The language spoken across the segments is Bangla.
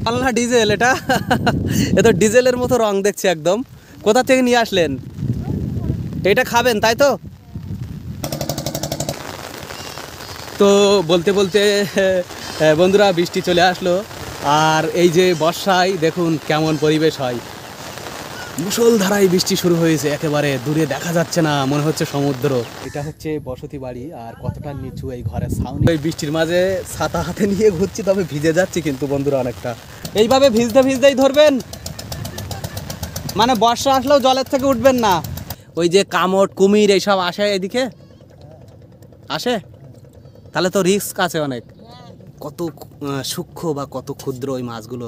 পাল্লা ডিজেল এটা এ তো ডিজেলের মতো রং দেখছি একদম। কোথা থেকে নিয়ে আসলেন? এটা খাবেন তাই তো? তো বলতে বলতে বন্ধুরা বৃষ্টি চলে আসলো, আর এই যে বর্ষায় দেখুন কেমন পরিবেশ হয়। মুষলধারায় বৃষ্টি শুরু হয়েছে, একেবারে দূরে দেখা যাচ্ছে না, মনে হচ্ছে সমুদ্র। এটা হচ্ছে বসতি বাড়ি, আর কতটা নিচু এই ঘরের সাউন্ড। এই বৃষ্টির মাঝে ছাতা হাতে নিয়ে ঘুরছি, তবে ভিজে যাচ্ছি কিন্তু বন্ধুরা অনেকটা। এইভাবে ভিজতে ভিজতেই ধরবেন, মানে বর্ষা আসলেও জলের থেকে উঠবেন না। ওই যে কামট কুমির এইসব আসে এদিকে, আসে, তাহলে তো রিস্ক আছে অনেক। কত সূক্ষ্ম বা কত ক্ষুদ্র ওই মাছগুলো।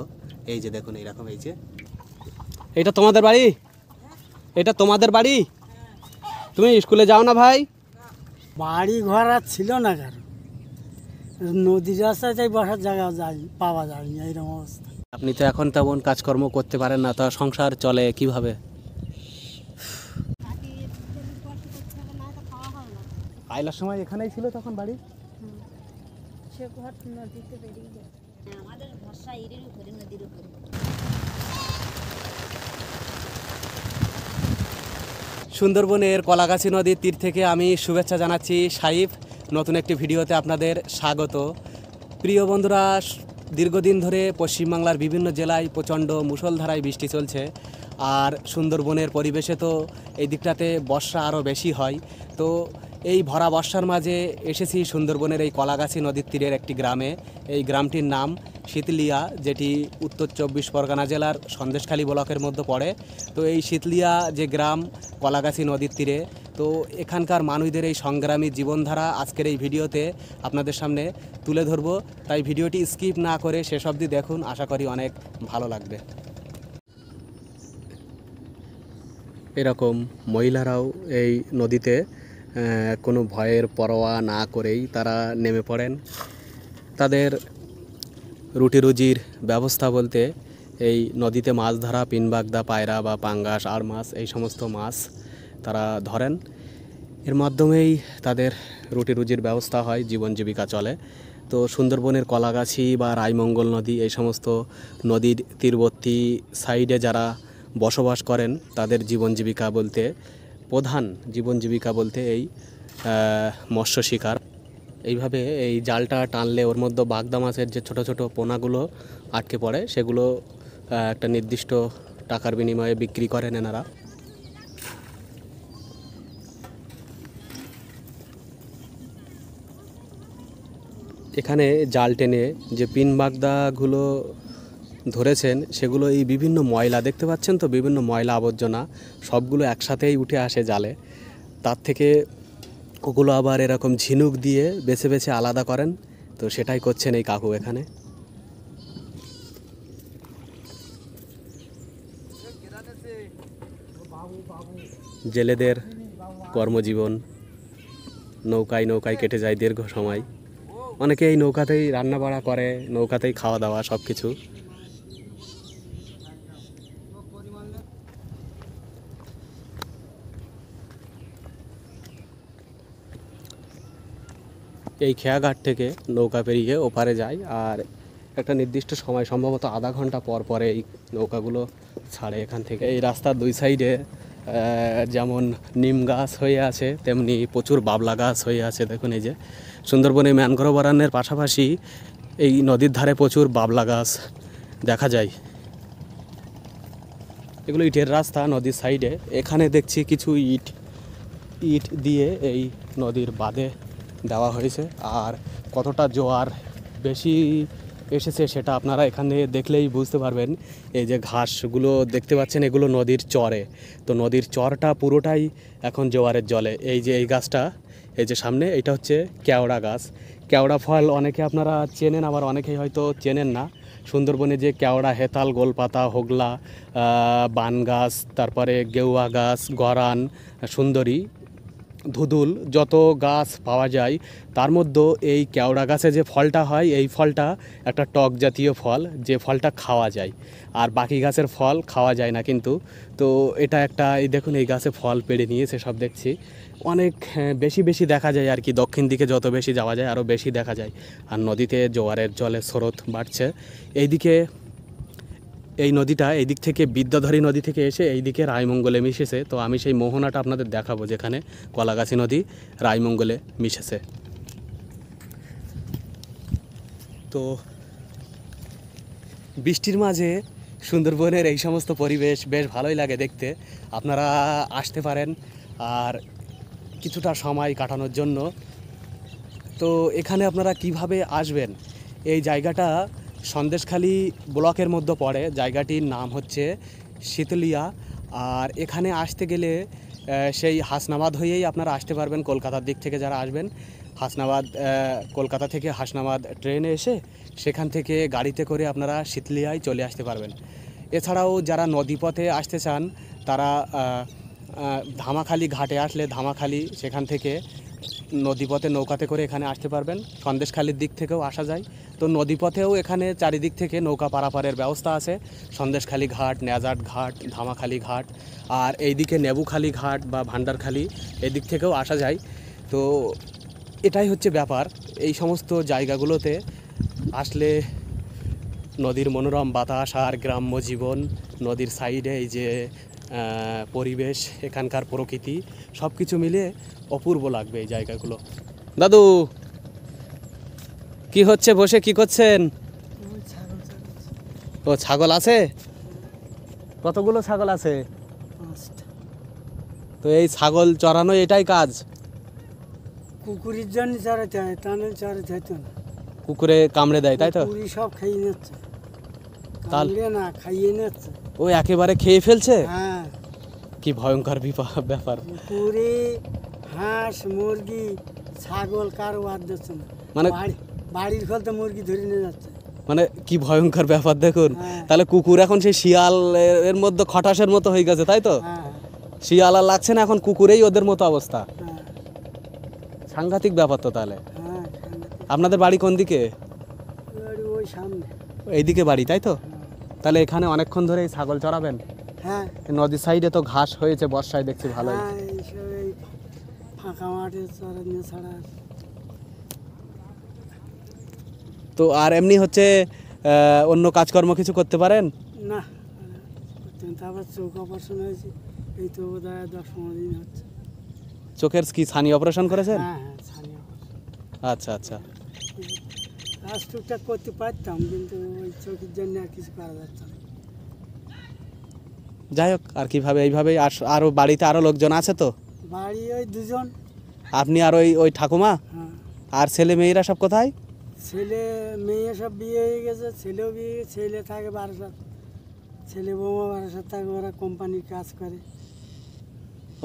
এই যে দেখুন এইরকম। এই যে এটা তোমাদের বাড়ি? এটা তোমাদের বাড়ি? তুমি স্কুলে যাও না ভাই? বাড়ি ঘর আর ছিল না কারণ নদীর রাস্তায় তাই বসার জায়গা যাই পাওয়া যায়নি, এইরকম অবস্থা। আপনি তো এখন তেমন কাজকর্ম করতে পারেন না, তা সংসার চলে কিভাবে? আইলার সময় এখানেই ছিল তখন বাড়ি? সে ঘর নদীতে বেরিয়ে যায়, আমাদের ভরসা এর উপরে, নদীর উপরে। সুন্দরবনের কলাগাছি নদীর তীর থেকে আমি শুভেচ্ছা জানাচ্ছি সাইফ। নতুন একটি ভিডিওতে আপনাদের স্বাগত। প্রিয় বন্ধুরা, দীর্ঘদিন ধরে পশ্চিমবাংলার বিভিন্ন জেলায় প্রচণ্ড মুষলধারায় বৃষ্টি চলছে, আর সুন্দরবনের পরিবেশে তো এই দিকটাতে বর্ষা আরও বেশি হয়। তো এই ভরা বর্ষার মাঝে এসেছি সুন্দরবনের এই কলাগাছি নদীর তীরের একটি গ্রামে। এই গ্রামটির নাম শীতলিয়া, যেটি উত্তর 24 পরগনা জেলার সন্দেশখালী ব্লকের মধ্যে পড়ে। তো এই শীতলিয়া যে গ্রাম কলাগাছি নদীর তীরে, তো এখানকার মানুষদের এই সংগ্রামী জীবনধারা আজকের এই ভিডিওতে আপনাদের সামনে তুলে ধরব। তাই ভিডিওটি স্কিপ না করে শেষ অবধি দেখুন, আশা করি অনেক ভালো লাগবে। এরকম মহিলারাও এই নদীতে কোনো ভয়ের পরোয়া না করেই তারা নেমে পড়েন। তাদের রুটি রুজির ব্যবস্থা বলতে এই নদীতে মাছ ধরা, পিনবাগদা, পায়রা বা পাঙ্গাস, আর মাছ, এই সমস্ত মাছ তারা ধরেন। এর মাধ্যমেই তাদের রুটি রুজির ব্যবস্থা হয়, জীবন জীবিকা চলে। তো সুন্দরবনের কলাগাছি বা রায়মঙ্গল নদী, এই সমস্ত নদীর তীরবর্তী সাইডে যারা বসবাস করেন, তাদের জীবন জীবিকা বলতে, প্রধান জীবন জীবিকা বলতে এই মৎস্য শিকার। এইভাবে এই জালটা টানলে ওর মধ্যে বাগদা মাছের যে ছোট ছোট পোনাগুলো আটকে পড়ে, সেগুলো একটা নির্দিষ্ট টাকার বিনিময়ে বিক্রি করেন এনারা। এখানে জাল টেনে যে পিন বাগদাগুলো ধরেছেন, সেগুলো এই বিভিন্ন ময়লা দেখতে পাচ্ছেন তো, বিভিন্ন ময়লা আবর্জনা সবগুলো একসাথেই উঠে আসে জালে। তার থেকে ওগুলো আবার এরকম ঝিনুক দিয়ে বেছে বেছে আলাদা করেন। তো সেটাই করছেন এই কাকু এখানে। জেলেদের কর্মজীবন নৌকায় নৌকায় কেটে যায় দীর্ঘ সময়। অনেকে এই নৌকাতেই রান্নাবাড়া করে, নৌকাতেই খাওয়া দাওয়া সব কিছু। এই খেয়াঘাট থেকে নৌকা পেরিয়ে ওপারে যায়, আর একটা নির্দিষ্ট সময়, সম্ভবত আধা ঘন্টা পর পরে এই নৌকাগুলো ছাড়ে এখান থেকে। এই রাস্তার দুই সাইডে যেমন নিম গাছ হয়ে আছে, তেমনি প্রচুর বাবলা গাছ হয়ে আছে। দেখুন এই যে সুন্দরবনে ম্যানগ্রোভ অরণ্যের পাশাপাশি এই নদীর ধারে প্রচুর বাবলা গাছ দেখা যায়। এগুলো ইটের রাস্তা নদীর সাইডে। এখানে দেখছি কিছু ইট দিয়ে এই নদীর বাঁধে দেওয়া হয়েছে, আর কতটা জোয়ার বেশি এসেছে সেটা আপনারা এখানে দেখলেই বুঝতে পারবেন। এই যে ঘাসগুলো দেখতে পাচ্ছেন, এগুলো নদীর চরে। তো নদীর চরটা পুরোটাই এখন জোয়ারের জলে। এই যে এই গাছটা, এই যে সামনে, এটা হচ্ছে কেওড়া গাছ। কেওড়া ফল অনেকে আপনারা চেনেন, আবার অনেকেই হয়তো চেনেন না। সুন্দরবনে যে কেওড়া, হেতাল, গোলপাতা, হোগলা, বান গাছ, তারপরে গেউয়া গাছ, গরান, সুন্দরী, ধুদুল, যত গাছ পাওয়া যায় তার মধ্যে এই কেওড়া গাছে যে ফলটা হয়, এই ফলটা একটা টক জাতীয় ফল, যে ফলটা খাওয়া যায়। আর বাকি গাছের ফল খাওয়া যায় না কিন্তু। তো এটা একটা, এই দেখুন এই গাছে ফল পেড়ে নিয়েছে সব, দেখছি অনেক বেশি বেশি দেখা যায় আর কি। দক্ষিণ দিকে যত বেশি যাওয়া যায় আরও বেশি দেখা যায়। আর নদীতে জোয়ারের জলে স্রোত বাড়ছে। এইদিকে এই নদীটা এই দিক থেকে বিদ্যাধরী নদী থেকে এসে এই দিকে রায়মঙ্গলে মিশেছে। তো আমি সেই মোহনাটা আপনাদের দেখাবো, যেখানে কলাগাছি নদী রায়মঙ্গলে মিশেছে। তো বৃষ্টির মাঝে সুন্দরবনের এই সমস্ত পরিবেশ বেশ ভালোই লাগে দেখতে। আপনারা আসতে পারেন আর কিছুটা সময় কাটানোর জন্য। তো এখানে আপনারা কিভাবে আসবেন, এই জায়গাটা সন্দেশখালী ব্লকের মধ্যে পড়ে। জায়গাটির নাম হচ্ছে শীতলিয়া। আর এখানে আসতে গেলে সেই হাসনাবাদ হয়েই আপনারা আসতে পারবেন। কলকাতার দিক থেকে যারা আসবেন, হাসনাবাদ কলকাতা থেকে হাসনাবাদ ট্রেনে এসে সেখান থেকে গাড়িতে করে আপনারা শীতলিয়ায় চলে আসতে পারবেন। এছাড়াও যারা নদীপথে আসতে চান তারা ধামাখালি ঘাটে আসলে ধামাখালি সেখান থেকে নদীপথে নৌকাতে করে এখানে আসতে পারবেন। সন্দেশখালির দিক থেকেও আসা যায়। তো নদীপথেও এখানে চারিদিক থেকে নৌকা পারাপারের ব্যবস্থা আছে। সন্দেশখালি ঘাট, নেজাট ঘাট, ধামাখালি ঘাট, আর এইদিকে নেবুখালি ঘাট বা ভান্ডারখালি, এদিক থেকেও আসা যায়। তো এটাই হচ্ছে ব্যাপার। এই সমস্ত জায়গাগুলোতে আসলে নদীর মনোরম বাতাস আর গ্রাম্য জীবন, নদীর সাইডে এই যে পরিবেশ, এখানকার প্রকৃতি, সব কিছু মিলে অপূর্ব লাগবে এই জায়গাগুলো। দাদু কি হচ্ছে, বসে কি করছেন? ও ছাগল আছে? কতগুলো ছাগল আছে? 5টা। তো এই ছাগল চড়ানো এটাই কাজ? কুকুরের জন্য চড়াতে হয়, টানেল চড়াতে হতো না। কুকুরে কামড়ে দেয় তাই তো? কুকুরই সব খেয়ে নিচ্ছে, তাল কামড়ে না খাইয়ে নিচ্ছে। ও একেবারে খেয়ে ফেলছে? হ্যাঁ, কি ভয়ঙ্কর ব্যাপার। কুকুরে, হাঁস, মুরগি, ছাগল কারো আর দিচ্ছে না। মানে বাড়ির ফলতে মুরগি ধরে নিয়ে যাচ্ছে। মানে কি ভয়ঙ্কর ব্যাপার দেখুন। হ্যাঁ। তাহলে কুকুর এখন সেই শিয়াল এর মধ্যে খটাসের মতো হয়ে গেছে তাই তো? হ্যাঁ, শিয়াল আর লাগছে না, এখন কুকুরেই ওদের মতো অবস্থা। হ্যাঁ, সাংঘাতিক ব্যাপার তো। তাহলে হ্যাঁ, আপনাদের বাড়ি কোন দিকে? ওই সামনে। এইদিকে বাড়ি তাই তো? তাহলে এখানে অনেকক্ষণ ধরে এই ছাগল চড়াবেন? হ্যাঁ, নদীর সাইডে তো ঘাস হয়েছে বর্ষায়, দেখছি ভালোই। হ্যাঁ, এইসব এই ফাঁকা মাঠে চড়ানো ছাড়া। তো আর এমনি হচ্ছে অন্য কাজকর্ম কিছু করতে পারেন? না, তারপর চোখ অপারেশন হয়েছে, এই তো বোধ হয় 10-15 দিন হচ্ছে। চোখের কি ছানি অপারেশন করেছেন? হ্যাঁ, হ্যাঁ, ছানি operation। আচ্ছা আচ্ছা। কাজ টুকটাক করতে পারতাম, কিন্তু ওই চোখের জন্য আর কিছু করা যাচ্ছে না। যাই হোক, আর কিভাবে এইভাবেই। আরও বাড়িতে আরও লোকজন আছে তো? বাড়ি ওই 2জন। আপনি আর ওই ঠাকুমা? হ্যাঁ, আর ছেলে মেয়েরা সব কোথায়? ছেলে মেয়ে সব বিয়ে হয়ে গেছে, ছেলেও বিয়ে, ছেলে থাকে বারাসাত, ছেলে বৌমা বারাসাত থাকে, ওরা কোম্পানির কাজ করে।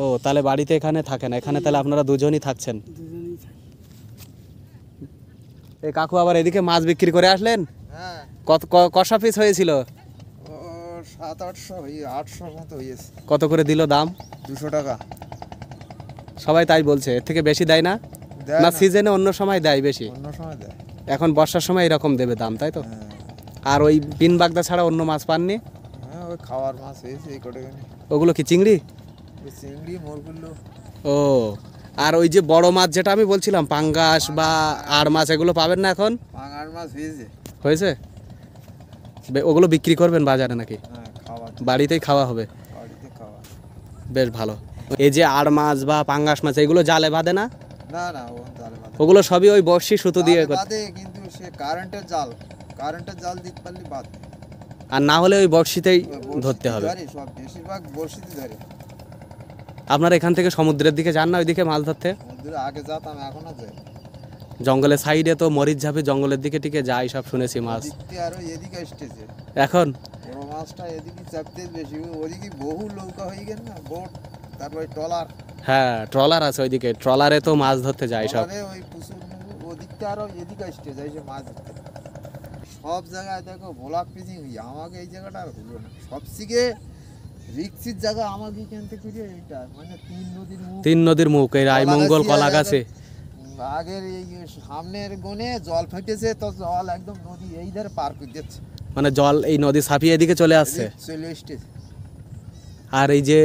ও তাহলে বাড়িতে এখানে থাকেন, এখানে তাহলে আপনারা দুজনই থাকছেন? দুজনেই থাকে। এই কাকু আবার এদিকে মাছ বিক্রি করে আসলেন? হ্যাঁ, কষা পিস হয়েছিল? ও 700-800 মতো হয়েছে। কত করে দিল দাম? 200 টাকা। সবাই তাই বলছে। এর থেকে বেশি দেয় না? দেয় না না, সিজনে অন্য সময় দেয় বেশি? অন্য সময় দেয়। এখন বর্ষার সময় এরকম দেবে দাম তাই তো? হ্যাঁ, আর ওই বিন বাগদা ছাড়া অন্য মাছ পাননি? হ্যাঁ, ওই খাওয়ার মাছ হয়েছে এই কটাখানি। ওগুলো কি চিংড়ি? ওই চিংড়ি, মোরগুলো। ও, আর ওই যে বড় মাছ যেটা আমি বলছিলাম পাঙ্গাস বা আর মাছ, এগুলো পাবেন না এখন? পাঙাশ মাছ হয়েছে। হয়েছে? ওগুলো বিক্রি করবেন বাজারে নাকি হ্যাঁ, খাওয়া, বাড়িতেই খাওয়া হবে? বাড়িতে খাওয়া। বেশ ভালো। এই যে আর মাছ বা পাঙ্গাস মাছ, এগুলো জালে বাঁধে না? না না, ও জালে বাঁধে। ওগুলো সবই ওই বড়শি সুতো দিয়ে জালে বাঁধে, কিন্তু সে কারেন্টের জাল দিতে পারলে বাদ। আর না হলে ওই বড়শিতেই ধরতে হবে। ধরে সব, বেশিরভাগ বড়শিতে ধরে। আপনারা এখান থেকে সমুদ্রের দিকে যান না ওইদিকে মাছ ধরতে? ওদের আগে যেতাম, এখন আর যাই। জঙ্গলের সাইডে তো মরিচ ঝাপে জঙ্গলের দিকে টিকে যায় সব শুনেছি মাছ। ওদিকে আরো এদিকে আসতেছে এখন বড় মাছটা, এদিকে চাপতে বেশি। ওদিকে বহু নৌকা হয়ে গেল না, বোট, তারপরে ট্রলার। হ্যাঁ, ট্রলার আছে ওইদিকে, ট্রলারে তো মাছ ধরতে যায় সব। ট্রলারে ওই প্রচুর ওদিকটা আরো এদিকে আসতে যায় সে মাছ ধরতে। সব জায়গায় দেখো ব্লক পিচিং হই, আমাকে এই জায়গাটা আর হলো না। সবথেকে রিক্সির জায়গা আমাকে এখান থেকে এইটা, মানে 3 নদীর মুখ, এই রায়মঙ্গল কলাগাছে। আগের এই সামনের গনে জল ফেটেছে, তো জল একদম নদী এই ধারে পার করে দিচ্ছে, মানে জল এই নদী ছাপিয়ে এদিকে চলে আসছে। চলে এসতেছে। আর এই যে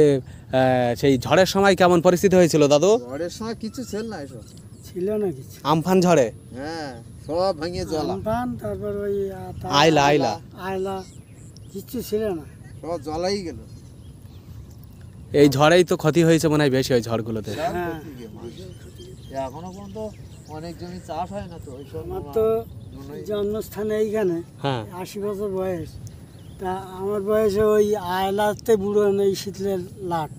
সেই ঝড়ের সময় কেমন পরিস্থিতি হয়েছিল দাদু? ঝড়ের সময় কিছু ছিল না, এসব ছিল না কিছু। আমফান ঝড়ে? হ্যাঁ, সব ভেঙে জল। আমফান, তারপর ওই আইলা আয়লা কিচ্ছু ছিল না। সব জলাই গেল। এই ঝড়েই তো ক্ষতি হয়েছে মনে হয় বেশি, ওই ঝড়গুলোতে। সব হ্যাঁ। ক্ষতি গিয়ে মাছ। এখনো পর্যন্ত অনেক জমি চাষ হয় না তো ওইসব আমার তো জন্মস্থান এইখানে, হ্যাঁ 80 বছর বয়স। তা আমার বয়সে ওই আয়লাতে বুড়ো এই শীতলের লাট,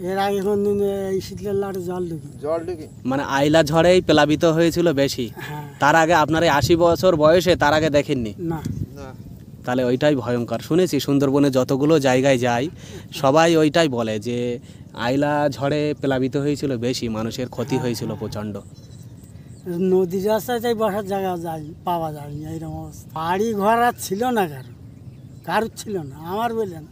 এর আগে কোন দিন এই শীতলের লাটে জল ঢুকি। জল ঢুকে মানে আইলা ঝড়েই প্লাবিত হয়েছিল বেশি। হ্যাঁ। তার আগে আপনার এই 80 বছর বয়সে তার আগে দেখেননি? না। না। তাহলে ওইটাই ভয়ঙ্কর। শুনেছি সুন্দরবনে যতগুলো জায়গায় যাই সবাই ওইটাই বলে যে আইলা ঝড়ে প্লাবিত হয়েছিল বেশি, মানুষের ক্ষতি হয়েছিল প্রচণ্ড। নদীর রাস্তায় তাই বসার জায়গা যাই পাওয়া যায়নি এইরকম অবস্থা। বাড়ি ঘর আর ছিল না কারোর ছিল না, আমার বললেন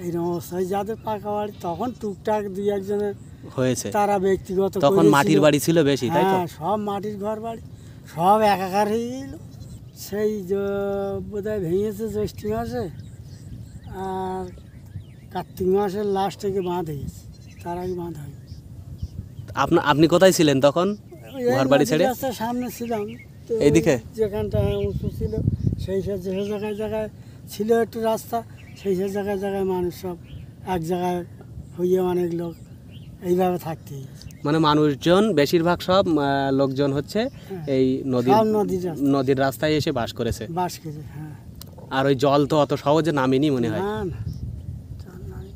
এইরকম অবস্থা। ওই যাদের পাকা বাড়ি তখন টুকটাক দুই একজনের হয়েছে, তারা ব্যক্তিগত তখন করেছিল। মাটির বাড়ি ছিল বেশি, তাই তো? হ্যাঁ, সব মাটির ঘর বাড়ি সব একাকার হয়ে গেল। সেই বোধহয় ভেঙেছে জ্যৈষ্ঠ মাসে, আর কার্তিক মাসের লাস্ট থেকে বাঁধ হয়েছে, তার আগে বাঁধ হয়। আপনি কোথায় ছিলেন তখন? ওই ঘর বাড়ি নদীর ছেড়ে রাস্তার সামনে ছিলাম তো, এইদিকে? যেখানটা উঁচু ছিল সেই সব যে জায়গায় জায়গায় ছিল একটু রাস্তা, সেই সব জায়গায় জায়গায় মানুষ সব এক জায়গায় হইয়ে অনেক লোক এইভাবে থাকতে। মানে মানুষজন বেশিরভাগ সব লোকজন হচ্ছে এই সব নদীর রাস্তা নদীর রাস্তায় এসে বাস করেছে। বাস করে। হ্যাঁ। আর ওই জল তো অত সহজে নামেনি মনে হয়। না না, চল নাই।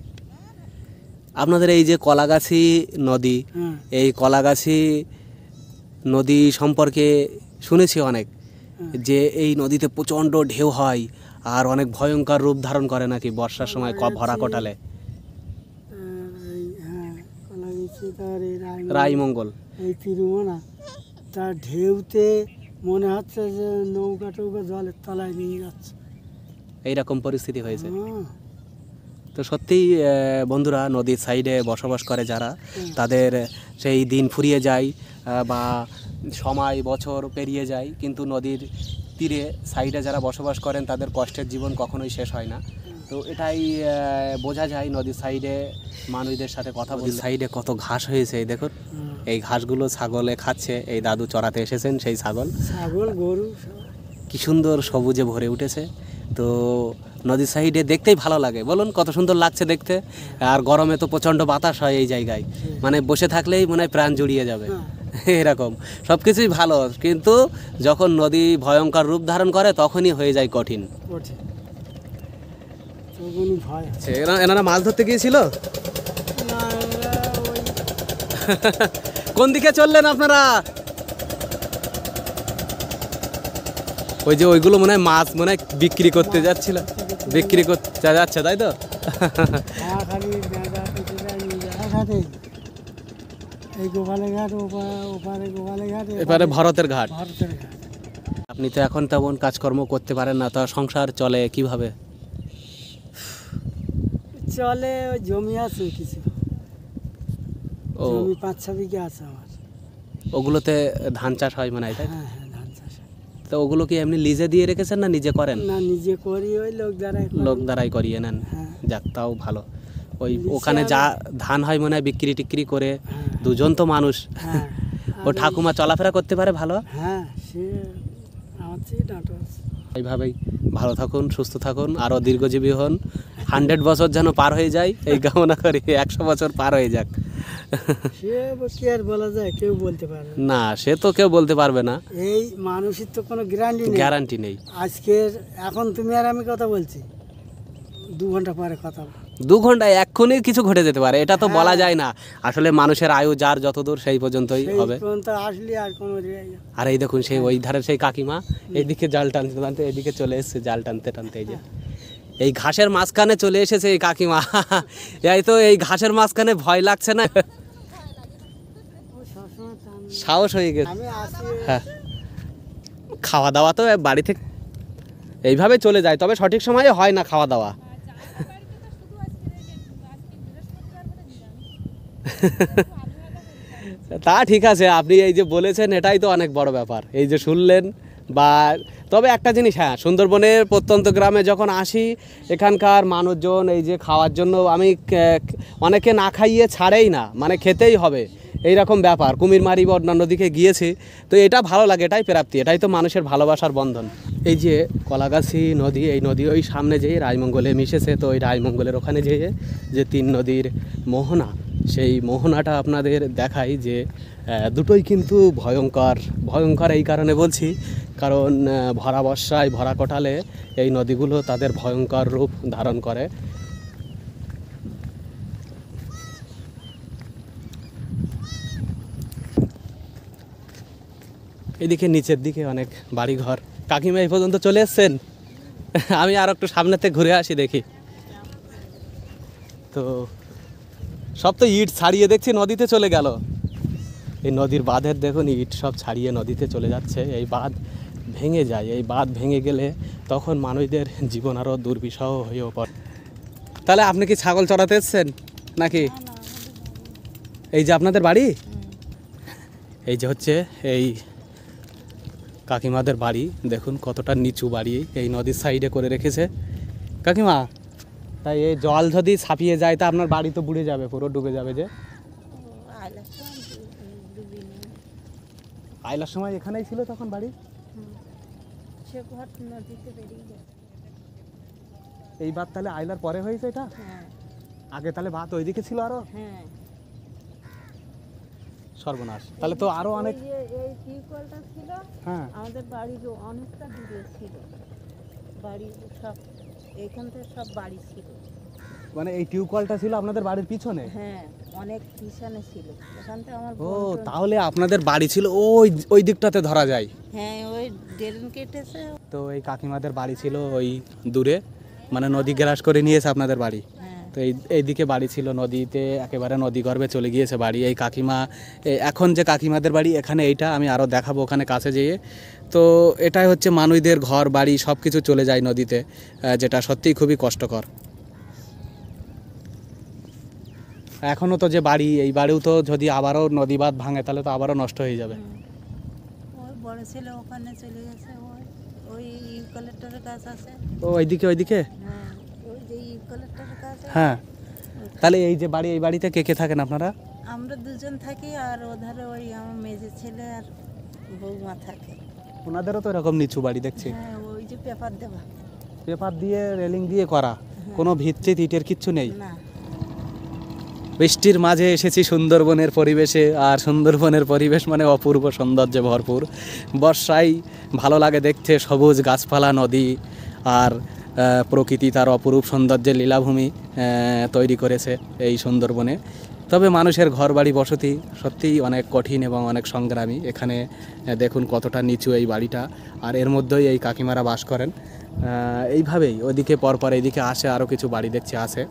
আপনাদের এই যে কলাগাছি নদী, হ্যাঁ। এই কলাগাছি নদী সম্পর্কে শুনেছি অনেক, যে এই নদীতে প্রচণ্ড ঢেউ হয় আর অনেক ভয়ঙ্কর রূপ ধারণ করে নাকি বর্ষার সময় ভরা কোটালে। হ্যাঁ, কলাগাছি তার এই রায়মঙ্গল, এই তিরুমনা, তার ঢেউতে মনে হচ্ছে যে নৌকা টৌকা জলের তলায় নিয়ে যাচ্ছে, এইরকম পরিস্থিতি হয়েছে। হ্যাঁ। তো সত্যিই বন্ধুরা, নদীর সাইডে বসবাস করে যারা, তাদের সেই দিন ফুরিয়ে যায় বা সময় বছর পেরিয়ে যায়, কিন্তু নদীর তীরে সাইডে যারা বসবাস করেন তাদের কষ্টের জীবন কখনোই শেষ হয় না। তো এটাই বোঝা যায় নদীর সাইডে মানুষদের সাথে কথা বলে। সাইডে কত ঘাস হয়েছে এই দেখুন, এই ঘাসগুলো ছাগলে খাচ্ছে। এই দাদু চড়াতে এসেছেন সেই ছাগল গরু সব। কি সুন্দর সবুজে ভরে উঠেছে। তো নদীর সাইডে দেখতেই ভালো লাগে, বলুন কত সুন্দর লাগছে দেখতে। আর গরমে তো প্রচণ্ড বাতাস হয় এই জায়গায়, মানে বসে থাকলেই মনে হয় প্রাণ জুড়িয়ে যাবে এরকম। সব কিছুই ভালো, কিন্তু যখন নদী ভয়ঙ্কর রূপ ধারণ করে তখনই হয়ে যায় কঠিন। তখনই ভয় আছে। এনারা মাছ ধরতে গিয়েছিল? না, এরা ওই কোন দিকে চললেন আপনারা? ওই যে ওইগুলো মনে হয় মাছ মনে হয় বিক্রি করতে যাচ্ছিল, বিক্রি করতে যাচ্ছে, তাই তো? খালি গাঁদা পেঁচেটা নিয়ে যায় ঘাটে, এই গোপালের ঘাট, ওপারে গোপালের ঘাট, এবারে ভরতের ঘাট। ভারতের ঘাট। আপনি তো এখন তেমন কাজকর্ম করতে পারেন না, তা সংসার চলে কিভাবে? চলে, ওই জমি আছে কিছু, ও জমি 5-6 বিঘা আছে আমার। ওগুলোতে ধান চাষ হয় মনে হয়, তাই? হ্যাঁ হ্যাঁ, ধান চাষ। তো ওগুলো কি এমনি লিজে দিয়ে রেখেছেন না নিজে করেন? না, নিজে করি, ওই লোক দ্বারা লোক দ্বারাই করিয়ে নেন। হ্যাঁ। যাক, তাও ভালো। ওই লিজে ওখানে যা ধান হয় মনে হয় বিক্রি টিক্রি করে, দুজন তো মানুষ। হ্যাঁ। ও ঠাকুমা চলাফেরা করতে পারে ভালো? হ্যাঁ, সে আমার থেকে ডাঁটো আছে। এইভাবেই ভালো থাকুন, সুস্থ থাকুন, আরও দীর্ঘজীবী হন, 100 বছর যেন পার হয়ে যায় এই কামনা করি, 100 বছর পার হয়ে যাক। সে কি আর বলা যায়, কেউ বলতে পারে না। না, সে তো কেউ বলতে পারবে না, এই মানুষের তো কোনো গ্যারান্টি নেই। গ্যারান্টি নেই। আজকের এখন তুমি আর আমি কথা বলছি, 2 ঘন্টা পরে কথা বলবো। 2 ঘন্টায় এক্ষুনি কিছু ঘটে যেতে পারে, এটা তো বলা যায় না। আসলে মানুষের আয়ু যার যতদূর সেই পর্যন্তই সেই হবে। পর্যন্ত আসলে আর কোনো আর এই দেখুন সেই ওই ধারে সেই কাকিমা এইদিকে জাল টানতে টানতে এইদিকে চলে এসেছে, জাল টানতে টানতে। এই যে এই ঘাসের মাঝখানে চলে এসেছে এই কাকিমা। এই তো এই ঘাসের মাঝখানে ভয় লাগছে না? সবসময় সাহস হয়ে গেছে। আমি আসি। হ্যাঁ, খাওয়া দাওয়া তো বাড়ি থেকে এইভাবে চলে যায়, তবে সঠিক সময়ে হয় না খাওয়া দাওয়া। তা ঠিক আছে, আপনি এই যে বলেছেন এটাই তো অনেক বড় ব্যাপার, এই যে শুনলেন। বা তবে একটা জিনিস, হ্যাঁ, সুন্দরবনের প্রত্যন্ত গ্রামে যখন আসি এখানকার মানুষজন এই যে খাওয়ার জন্য, আমি অনেকে না খাইয়ে ছাড়েই না, মানে খেতেই হবে এই রকম ব্যাপার। কুমিরমারি বা অন্যান্য দিকে গিয়েছি, তো এটা ভালো লাগে, এটাই প্রাপ্তি, এটাই তো মানুষের ভালোবাসার বন্ধন। এই যে কলাগাছি নদী, এই নদী ওই সামনে যেয়ে রায়মঙ্গলে মিশেছে। তো ওই রায়মঙ্গলের ওখানে যেয়ে যে তিন নদীর মোহনা, সেই মোহনাটা আপনাদের দেখাই যে দুটোই কিন্তু ভয়ঙ্কর। ভয়ঙ্কর এই কারণে বলছি, কারণ ভরা বর্ষায়, ভরা কোটালে এই নদীগুলো তাদের ভয়ঙ্কর রূপ ধারণ করে। এদিকে নিচের দিকে অনেক বাড়িঘর। কাকিমা এই পর্যন্ত চলে এসছেন, আমি আর একটু সামনেতে ঘুরে আসি দেখি। তো সব তো ইট ছাড়িয়ে দেখছি নদীতে চলে গেল। এই নদীর বাঁধের দেখুন ইট সব ছাড়িয়ে নদীতে চলে যাচ্ছে। এই বাঁধ ভেঙে যায়, এই বাঁধ ভেঙে গেলে তখন মানুষদের জীবন আরও দুর্বিষহ হয়েও পড়ে। তাহলে আপনি কি ছাগল চড়াতে এসছেন নাকি? এই যে আপনাদের বাড়ি, এই যে হচ্ছে এই কাকিমাদের বাড়ি। দেখুন কতটা নিচু বাড়ি এই নদীর সাইডে করে রেখেছে কাকিমা। তাই এই জল যদি ছাপিয়ে যায় তা আপনার বাড়ি তো বুড়ে যাবে, পুরো ডুবে যাবে। যে আইলার সময় এখানেই ছিল তখন বাড়ি, সে ঘর নদীতে বেরিয়ে গেছে। এই বাদ তাহলে আইলার পরে হয়েছে এটা? হ্যাঁ আগে তাহলে ভাত ওইদিকে ছিল আরো? হ্যাঁ। সর্বনাশ, তাহলে তো আরো অনেক। ওই যে এই টিউবওয়েলটা ছিল হ্যাঁ, আমাদের বাড়ির অনেকটা দূরে ছিল। বাড়ি সব এইখান থেকে সব বাড়ি ছিল। মানে এই টিউবওয়েলটা ছিল আপনাদের বাড়ির পিছনে? হ্যাঁ অনেক পিছনে ছিল। এখান থেকে আমার ও, বোন তাহলে আপনাদের বাড়ি ছিল ওই ওই দিকটাতে ধরা যায়। হ্যাঁ ওই ড্রেন কেটেছে। তো এই কাকিমাদের বাড়ি ছিল ওই দূরে, মানে নদী গ্রাস করে নিয়েছে আপনাদের বাড়ি। হ্যাঁ তো এইদিকে বাড়ি ছিল, নদীতে একেবারে নদী গর্ভে চলে গিয়েছে বাড়ি। এই কাকিমা এখন যে কাকিমাদের বাড়ি এখানে, এইটা আমি আরও দেখাবো ওখানে কাছে যেয়ে। তো এটাই হচ্ছে মানুষদের ঘর বাড়ি সব কিছু চলে যায় নদীতে, যেটা সত্যিই খুবই কষ্টকর। এখনও তো যে বাড়ি, এই বাড়িও তো যদি আবারও নদী বাঁধ ভাঙে তাহলে তো আবারও নষ্ট হয়ে যাবে। ওই বড় ছেলে ওখানে চলে গেছে। ওই ওই ইউক্যালিপটাসের গাছ আছে। ও ওইদিকে, ওইদিকে। হ্যাঁ ওই যে ইউক্যালিপটাসের গাছ আছে। হ্যাঁ, তাহলে এই যে বাড়ি, এই বাড়িতে কে কে থাকেন আপনারা? আমরা দুজন থাকি, আর ওধারে ওই আমার মেজে ছেলে আর বৌমা থাকে। ওনাদেরও তো এরকম নিচু বাড়ি দেখছি, হ্যাঁ ওই যে পেপার দেওয়া। পেপার দিয়ে রেলিং দিয়ে করা, কোনো ভিত্তি ইটের কিচ্ছু নেই। না বৃষ্টির মাঝে এসেছি সুন্দরবনের পরিবেশে, আর সুন্দরবনের পরিবেশ মানে অপূর্ব সৌন্দর্যে ভরপুর। বর্ষায় ভালো লাগে দেখতে, সবুজ গাছপালা, নদী আর প্রকৃতি তার অপরূপ সৌন্দর্যের লীলাভূমি তৈরি করেছে এই সুন্দরবনে। তবে মানুষের ঘরবাড়ি বসতি সত্যিই অনেক কঠিন এবং অনেক সংগ্রামী। এখানে দেখুন কতটা নিচু এই বাড়িটা, আর এর মধ্যেই এই কাকিমারা বাস করেন। এইভাবেই ওইদিকে পরপর এইদিকে আসে আরও কিছু বাড়ি দেখছি আছে।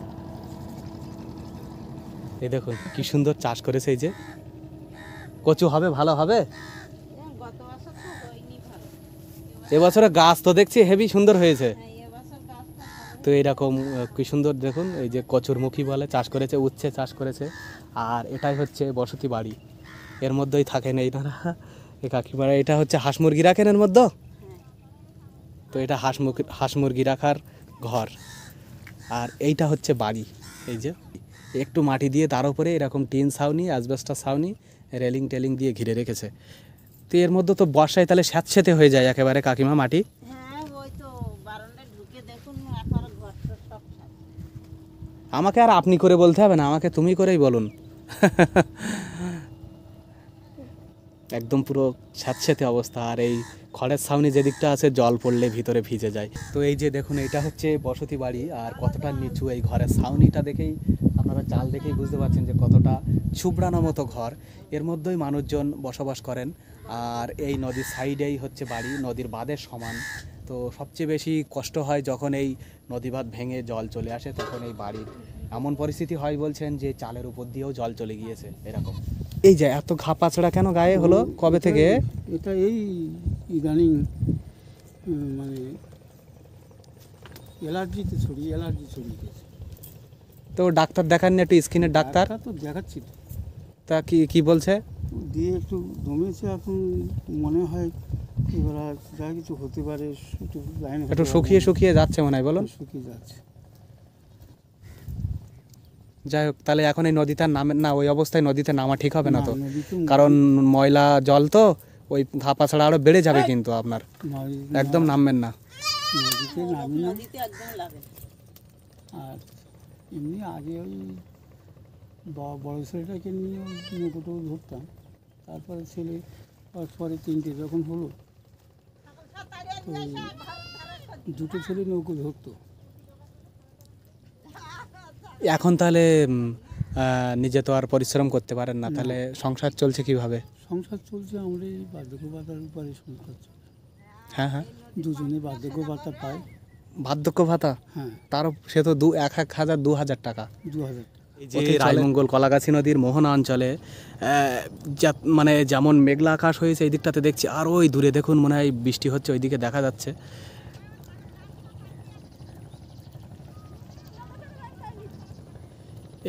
এই দেখুন কি সুন্দর চাষ করেছে, এই যে কচু হবে, ভালো হবে। গত বছর তো হয়নি ভালো। এবছরে গাছ তো দেখছি হেভি সুন্দর হয়েছে। হ্যাঁ এবছর গাছটা তো এইরকম কি সুন্দর দেখুন, এই যে কচুরমুখী বলে চাষ করেছে, উচ্ছে চাষ করেছে। আর এটাই হচ্ছে বসতি বাড়ি, এর মধ্যেই থাকেন এইনারা এই কাকিমারা। এটা হচ্ছে হাঁস মুরগি রাখেন এর মধ্যে। তো এটা হাঁস মুরগি রাখার ঘর, আর এইটা হচ্ছে বাড়ি। এই যে একটু মাটি দিয়ে তার উপরে এরকম টিন ছাউনি, অ্যাসবেস্টাস ছাউনি, রেলিং টেলিং দিয়ে ঘিরে রেখেছে। তো এর মধ্যে তো বর্ষায় তাহলে স্যাঁতসেঁতে হয়ে যায় একেবারে কাকিমা মাটি। হ্যাঁ ওই তো বারান্দায় ঢুকে দেখুন একবার ঘর টর সব ছাড়। আমাকে আর আপনি করে বলতে হবে না, আমাকে তুমি করেই বলুন। একদম পুরো স্যাঁতসেঁতে অবস্থা। আর এই খড়ের ছাউনি যেদিকটা আছে জল পড়লে ভিতরে ভিজে যায়। তো এই যে দেখুন এটা হচ্ছে বসতি বাড়ি, আর কতটা নিচু। এই ঘরের ছাউনিটা দেখেই আপনারা চাল দেখেই বুঝতে পারছেন যে কতটা ছুবড়ানো মতো ঘর। এর মধ্যেই মানুষজন বসবাস করেন। আর এই নদীর সাইডেই হচ্ছে বাড়ি, নদীর বাঁধের সমান। তো সবচেয়ে বেশি কষ্ট হয় যখন এই নদী বাঁধ ভেঙে জল চলে আসে, তখন এই বাড়ির এমন পরিস্থিতি হয় বলছেন যে চালের উপর দিয়েও জল চলে গিয়েছে এরকম। এই যে এত ঘা পাচড়া কেন গায়ে হলো কবে থেকে? এটা এই ইদানিং মানে অ্যালার্জি ছড়িয়ে গেছে। তো ডাক্তার দেখাননি একটু, স্কিনের ডাক্তার? তো দেখাচ্ছি তো, তা কি বলছে? দিয়ে একটু জমেছে, এখন মনে হয় এবার আর যা কিছু হতে পারে একটু লাইনে একটু শুকিয়ে যাচ্ছে মনে হয়, বলুন। শুকিয়ে যাচ্ছে। যাই হোক, তাহলে এখন এই নদীতে নামেন না, ওই অবস্থায় নদীতে নামা ঠিক হবে না তো, নদীতে কারণ ময়লা জল তো ওই ধাপা ছাড়া আরও বেড়ে যাবে কিন্তু আপনার, একদম নামবেন না। নদীতে নামি না। আর এমনি আগে ওই বড় ছেলেটাকে নিয়ে ওই নৌকোটো ধরতাম, তারপরে ছেলে পরে 3টে যখন হলো তো দুটো ছেলে নৌকো ধরতো। এখন তাহলে নিজে তো আর পরিশ্রম করতে পারেন না, তাহলে সংসার চলছে কিভাবে? সংসার চলছে আমরা এই বার্ধক্য ভাতার উপরে সংসার চলছে। হ্যাঁ হ্যাঁ, দুজনে বার্ধক্য ভাতা পায়। বার্ধক্য ভাতা? হ্যাঁ, তারও সে তো 1,000 2,000 টাকা। 2000 এই যে রায়মঙ্গল কলাগাছি নদীর মোহনা অঞ্চলে মানে যেমন মেঘলা আকাশ হয়েছে এই দিকটাতে দেখছি, আর ওই দূরে দেখুন মনে হয় বৃষ্টি হচ্ছে, ওইদিকে দেখা যাচ্ছে।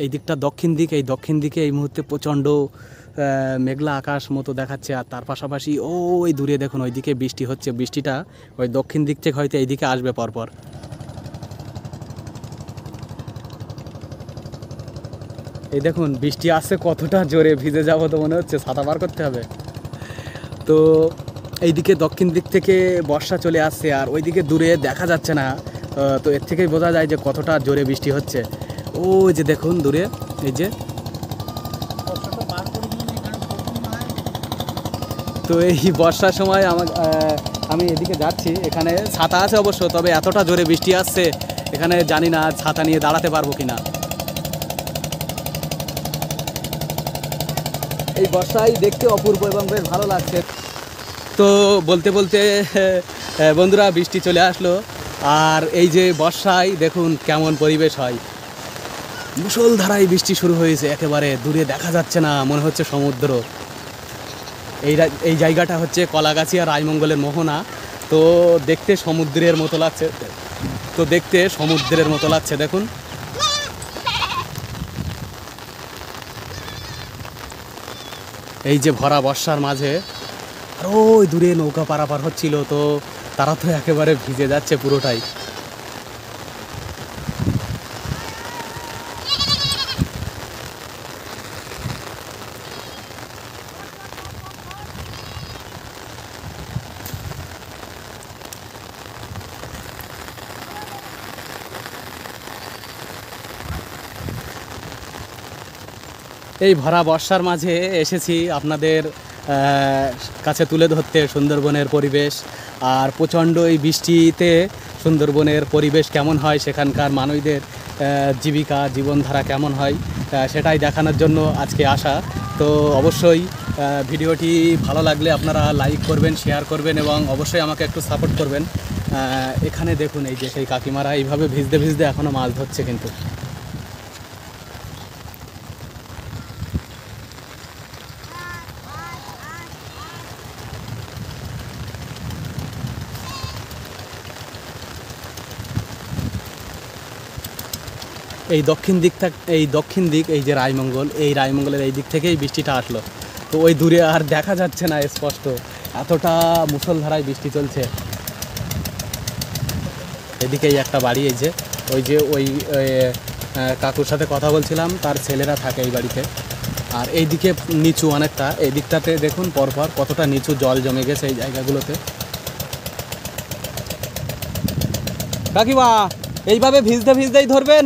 এই দিকটা দক্ষিণ দিক, এই দক্ষিণ দিকে এই মুহূর্তে প্রচণ্ড মেঘলা আকাশ মতো দেখাচ্ছে। আর তার পাশাপাশি ওই দূরে দেখুন ওইদিকে বৃষ্টি হচ্ছে, বৃষ্টিটা ওই দক্ষিণ দিক থেকে হয়তো এইদিকে আসবে পরপর। এই দেখুন বৃষ্টি আসছে কতটা জোরে, ভিজে যাবো তো মনে হচ্ছে, ছাতা বার করতে হবে। তো এইদিকে দক্ষিণ দিক থেকে বর্ষা চলে আসছে, আর ওইদিকে দূরে দেখা যাচ্ছে না, তো এর থেকেই বোঝা যায় যে কতটা জোরে বৃষ্টি হচ্ছে। ওই যে দেখুন দূরে, এই যে। তো এই বর্ষার সময় আমি এদিকে যাচ্ছি, এখানে ছাতা আছে অবশ্য, তবে এতটা জোরে বৃষ্টি আসছে এখানে জানি না ছাতা নিয়ে দাঁড়াতে পারবো কিনা। এই বর্ষায় দেখতে অপূর্ব এবং বেশ ভালো লাগছে। তো বলতে বলতে বন্ধুরা বৃষ্টি চলে আসলো, আর এই যে বর্ষায় দেখুন কেমন পরিবেশ হয়। মুষলধারায় বৃষ্টি শুরু হয়েছে, একেবারে দূরে দেখা যাচ্ছে না, মনে হচ্ছে সমুদ্র। এই জায়গাটা হচ্ছে কলাগাছি আর রায়মঙ্গলের মোহনা। তো দেখতে সমুদ্রের মতো লাগছে, দেখুন। এই যে ভরা বর্ষার মাঝে আর ওই দূরে নৌকা পারাপার হচ্ছিল, তো তারা তো একেবারে ভিজে যাচ্ছে পুরোটাই। এই ভরা বর্ষার মাঝে এসেছি আপনাদের কাছে তুলে ধরতে সুন্দরবনের পরিবেশ। আর প্রচণ্ড এই বৃষ্টিতে সুন্দরবনের পরিবেশ কেমন হয়, সেখানকার মানুষদের জীবিকা জীবনধারা কেমন হয়, সেটাই দেখানোর জন্য আজকে আসা। তো অবশ্যই ভিডিওটি ভালো লাগলে আপনারা লাইক করবেন, শেয়ার করবেন এবং অবশ্যই আমাকে একটু সাপোর্ট করবেন। এখানে দেখুন এই যে সেই কাকিমারা এইভাবে ভিজতে ভিজতে এখনও মাছ ধরছে কিন্তু। এই দক্ষিণ দিক এই যে রায়মঙ্গল, এই রায়মঙ্গলের এই দিক থেকেই বৃষ্টিটা আসলো। তো ওই দূরে আর দেখা যাচ্ছে না স্পষ্ট, এতটা মুষলধারায় বৃষ্টি চলছে। এদিকেই একটা বাড়ি, এই যে ওই কাকুর সাথে কথা বলছিলাম, তার ছেলেরা থাকে এই বাড়িতে। আর এইদিকে নিচু অনেকটা, এই দিকটাতে দেখুন পরপর কতটা নিচু জল জমে গেছে এই জায়গাগুলোতে। কাকিমা এইভাবে ভিজতে ভিজতেই ধরবেন,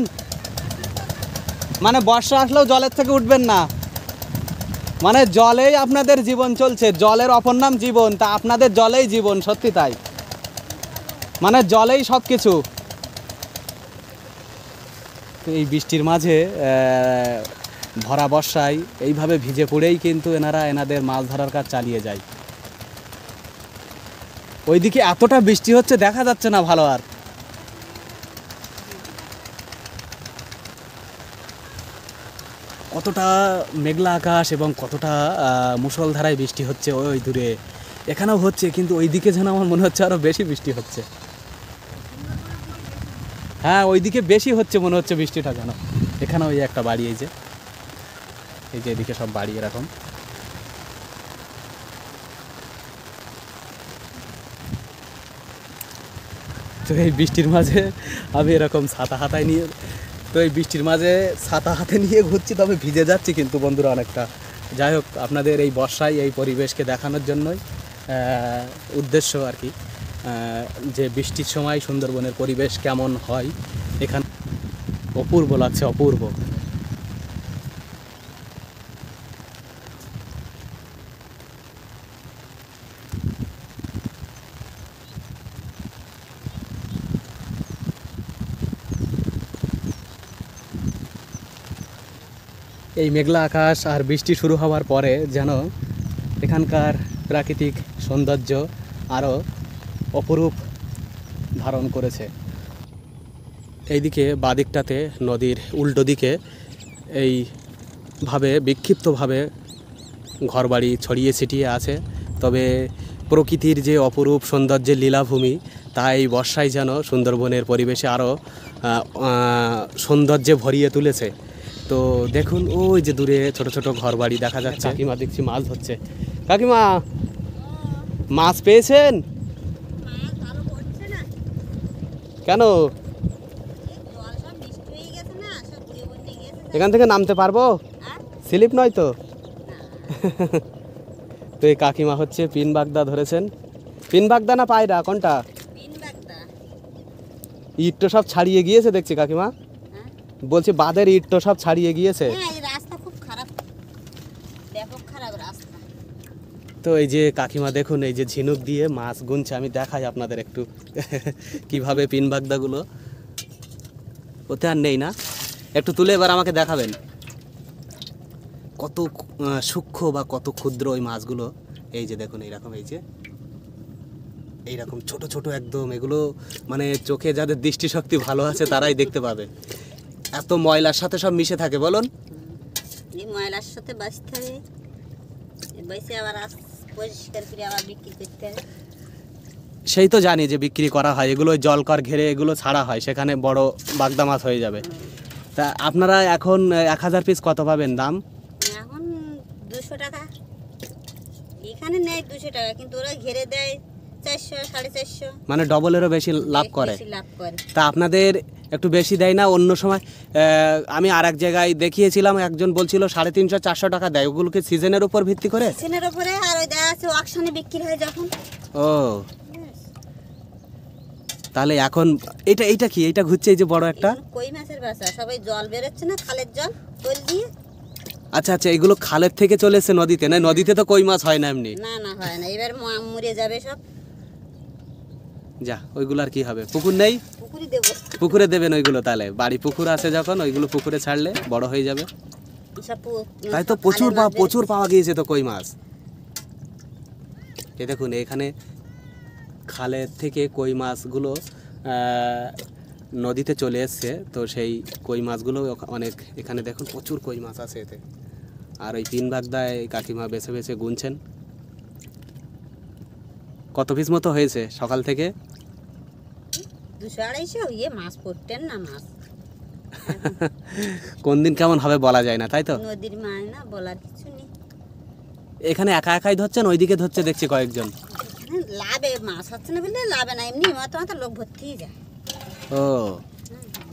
মানে বর্ষা আসলেও জলের থেকে উঠবেন না, মানে জলেই আপনাদের জীবন চলছে, জলের অপর নাম জীবন, তা আপনাদের জলেই জীবন, সত্যি তাই, মানে জলেই সব কিছু। এই বৃষ্টির মাঝে ভরা বর্ষায় এইভাবে ভিজে পড়েই কিন্তু এনাদের মাছ ধরার কাজ চালিয়ে যায়। ওইদিকে এতটা বৃষ্টি হচ্ছে দেখা যাচ্ছে না ভালো, আর কতটা মেঘলা আকাশ এবং কতটা মুষলধারায় বৃষ্টি হচ্ছে ওই দূরে, এখানেও হচ্ছে, কিন্তু ওইদিকে যেন আমার মনে হচ্ছে আরও বেশি বৃষ্টি হচ্ছে। হ্যাঁ ওইদিকে বেশি হচ্ছে মনে হচ্ছে বৃষ্টিটা যেন। এখানে ওই একটা বাড়ি, এই যে এদিকে সব বাড়ি এরকম। তো এই বৃষ্টির মাঝে আমি এরকম ছাতা হাতায় নিয়ে, তো এই বৃষ্টির মাঝে ছাতা হাতে নিয়ে ঘুরছি, তবে ভিজে যাচ্ছি কিন্তু বন্ধুরা অনেকটা। যাই হোক, আপনাদের এই বর্ষায় এই পরিবেশকে দেখানোর জন্যই উদ্দেশ্য আর কি, যে বৃষ্টির সময় সুন্দরবনের পরিবেশ কেমন হয় এখানে। অপূর্ব লাগছে, অপূর্ব। এই মেঘলা আকাশ আর বৃষ্টি শুরু হওয়ার পরে যেন এখানকার প্রাকৃতিক সৌন্দর্য আরও অপরূপ ধারণ করেছে। এইদিকে বাদিকটাতে নদীর উল্টো দিকে এইভাবে বিক্ষিপ্তভাবে ঘরবাড়ি ছড়িয়ে ছিটিয়ে আছে, তবে প্রকৃতির যে অপরূপ সৌন্দর্যের লীলাভূমি তা এই বর্ষায় যেন সুন্দরবনের পরিবেশে আরও সৌন্দর্যে ভরিয়ে তুলেছে। তো দেখুন ওই যে দূরে ছোট ছোট ঘরবাড়ি দেখা যাচ্ছে। কাকিমা দেখছি মাছ ধরছে। কাকিমা, মাছ পেয়েছেন? মাছ ভালো পড়ছে না, কেন? জল সব মিষ্টি হয়ে গেছে না, সব বুড়ে বন্যে গেছে। এখান থেকে নামতে পারবো? আর স্লিপ নয় তো? না, তো এই কাকিমা হচ্ছে পিন বাগদা ধরেছেন। পিন বাগদা না পায়রা, কোনটা? পিন বাগদা। ইট তো সব ছাড়িয়ে গিয়েছে দেখছি কাকিমা। হ্যাঁ বলছি বাঁধের ইট তো সব ছাড়িয়ে গিয়েছে। হ্যাঁ, এই রাস্তা খুব খারাপ, ব্যাপক খারাপ রাস্তা। তো এই যে কাকিমা দেখুন এই যে ঝিনুক দিয়ে মাছ গুনছে, আমি দেখাই আপনাদের একটু কিভাবে পিন বাগদাগুলো। ওতে আর নেই না, একটু তুলে এবার আমাকে দেখাবেন কত সূক্ষ্ম বা কত ক্ষুদ্র ওই মাছগুলো। এই যে দেখুন এইরকম, এই যে এইরকম ছোট ছোট একদম, এগুলো মানে চোখে যাদের দৃষ্টিশক্তি ভালো আছে তারাই দেখতে পাবে। এত ময়লার সাথে সব মিশে থাকে বলুন। এই ময়লার সাথে বাঁচতে হবে, বেঁচে আবার পরিষ্কার করে আবার বিক্রি করতে হবে। সেই তো জানি যে বিক্রি করা হয়, এগুলো ওই জলকর ঘেরে এগুলো ছাড়া হয়, সেখানে বড় বাগদা মাছ হয়ে যাবে। তা আপনারা এখন 1000 পিস কত পাবেন দাম? এখন 200 টাকা, এখানে নেয় 200 টাকা, কিন্তু ওরা ঘেরে দেয় 400 450, মানে ডবলেরও বেশি লাভ করে। বেশি লাভ করে। তা আপনাদের একটু বেশি দেয় না? অন্য সময় আমি আর এক জায়গায় দেখিয়েছিলাম, একজন বলছিল 350 400 টাকা দেয়। ওগুলোকে সিজনের উপর ভিত্তি করে? সিজনের উপরে, আর ওই দেখা যাচ্ছে অকশনে বিক্রি হয় যখন। ও, তাহলে এখন এইটা কি, এইটা ঘুরছে এই যে বড় একটা? এগুলো কই মাছের বাসা, সবাই জল বেরোচ্ছে না, খালের জল তোল দিয়ে। আচ্ছা আচ্ছা, এগুলো খালের থেকে চলে এসছে নদীতে? না, নদীতে তো কই মাছ হয় না এমনি। না না, হয় না, এবার মরে যাবে সব। যা, ওইগুলো আর কি হবে? পুকুর নেই? পুকুরি দেবো। পুকুরে দেবেন ওইগুলো, তাহলে বাড়ি পুকুর আছে যখন, ওইগুলো পুকুরে ছাড়লে বড় হয়ে যাবে। সব তাই তো প্রচুর পাওয়া গিয়েছে তো কই মাছ। এই দেখুন এখানে খালের থেকে কই মাছগুলো নদীতে চলে এসছে, তো সেই কই মাছগুলো অনেক, এখানে দেখুন প্রচুর কই মাছ আছে এতে। আর ওই পিন বাগদায় কাকিমা বেছে বেছে গুনছেন। কত পিস মতো হয়েছে সকাল থেকে? 200 250 মাছ পড়তেন না, মাছ কোন দিন কেমন হবে বলা যায় না, তাই তো? নদীর মাছ না, বলার কিছু নেই। এখানে একা একাই ধরছেন? ওইদিকে ধরছে দেখছি কয়েকজন। লাভে মাছ হচ্ছে না বলে লাভে না, এমনি মাথা লোক ভর্তি হয়ে যায়। ও,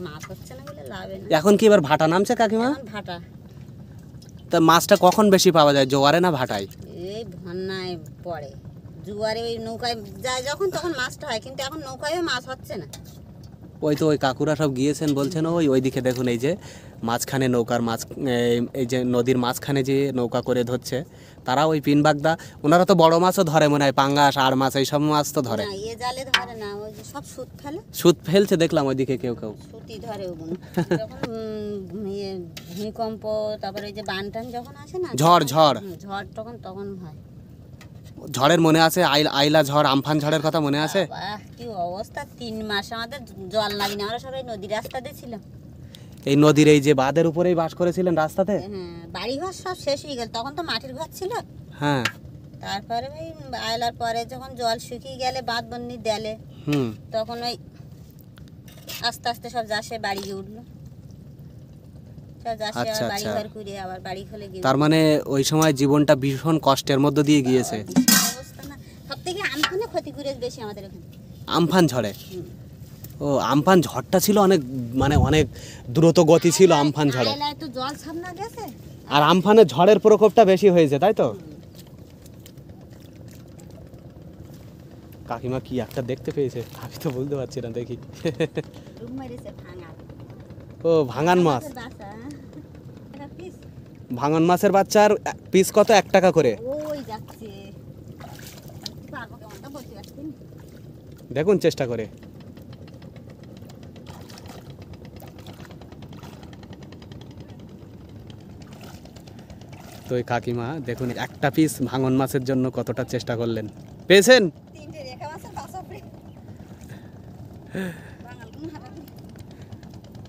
মাছ হচ্ছে না বলে লাভে না। এখন কি এবার ভাটা নামছে কাকিমা? এখন ভাটা। তা মাছটা কখন বেশি পাওয়া যায়, জোয়ারে না ভাটায়? এই বন্যায় পড়ে, জুয়ারে ওই নৌকায় যায় যখন তখন মাছটা হয়, কিন্তু এখন নৌকায়ও মাছ হচ্ছে না। ওই তো ওই কাকুরা সব গিয়েছেন বলছেন, ওইদিকে দেখুন এই যে মাঝখানে নৌকার এই যে নদীর মাঝখানে যে নৌকা করে ধরছে তারা ওই পিন বাগদা। ওনারা তো বড় মাছও ধরে মনে হয়, পাঙ্গাস আর মাছ এইসব মাছ তো ধরে। না, এ জালে ধরে না, ওই যে সব সুদ ফেলে, সুদ ফেলছে দেখলাম ওইদিকে কেউ কেউ। সুতি ধরে ওগুলো। যখন ভূমিকম্প, তারপরে ওই যে বানটান যখন আসে না, ঝড় ঝড় তখন হয়। ঝড়ের মনে আছে? আইলা ঝড়, আমফান ঝড়ের কথা মনে আছে? বাহ, কি অবস্থা! 3 মাস আমাদের জল লাগেনি, আমরা সবাই নদীর রাস্তাতে ছিলাম। এই নদীর এই যে বাঁধের উপরেই বাস করেছিলেন রাস্তাতে? হ্যাঁ, বাড়ি ঘর সব শেষ হয়ে গেল, তখন তো মাটির ঘর ছিল। হ্যাঁ, তারপরে ওই আয়লার পরে যখন জল শুকিয়ে গেলে বাঁধ বন্যি দেলে, তখন ওই আস্তে আস্তে সব যাসে বাড়ি গিয়ে উঠলো। সব যাসে আচ্ছা, আবার বাড়ি আচ্ছা। ঘর ঘুরে আবার বাড়ি খুলে গিয়ে তার মানে ওই সময় জীবনটা ভীষণ কষ্টের মধ্য দিয়ে গিয়েছে। অবস্থা না, সব থেকে আমফানে ক্ষতি করে বেশি আমাদের এখানে। আমফান ঝড়ে? ও, আমফান ঝড়টা ছিল অনেক, মানে অনেক দ্রুত গতি ছিল আমফান ঝড়ে। আয়লায় তো জল ছাড়না গেছে, আর আমফানের ঝড়ের প্রকোপটা বেশি হয়েছে, তাই তো? কাকিমা কি একটা দেখতে পেয়েছে, আমি তো বলতে পারছি না, দেখি। ডুব মেরেছে ভাঙা। ও ভাঙান মাছ, মাছের বাসা, এটা পিস ভাঙন মাছের বাচ্চার পিস কত? 1 টাকা করে। ওই যাচ্ছে, পারবো কেমনটা বলতে পারছি না। দেখুন চেষ্টা করে। তো এই কাকিমা দেখুন একটা পিস ভাঙন মাছের জন্য কতটা চেষ্টা করলেন। পেয়েছেন? 3টে রেখা মাছের বাসা পড়ে ভাঙাল কোন হারাবে।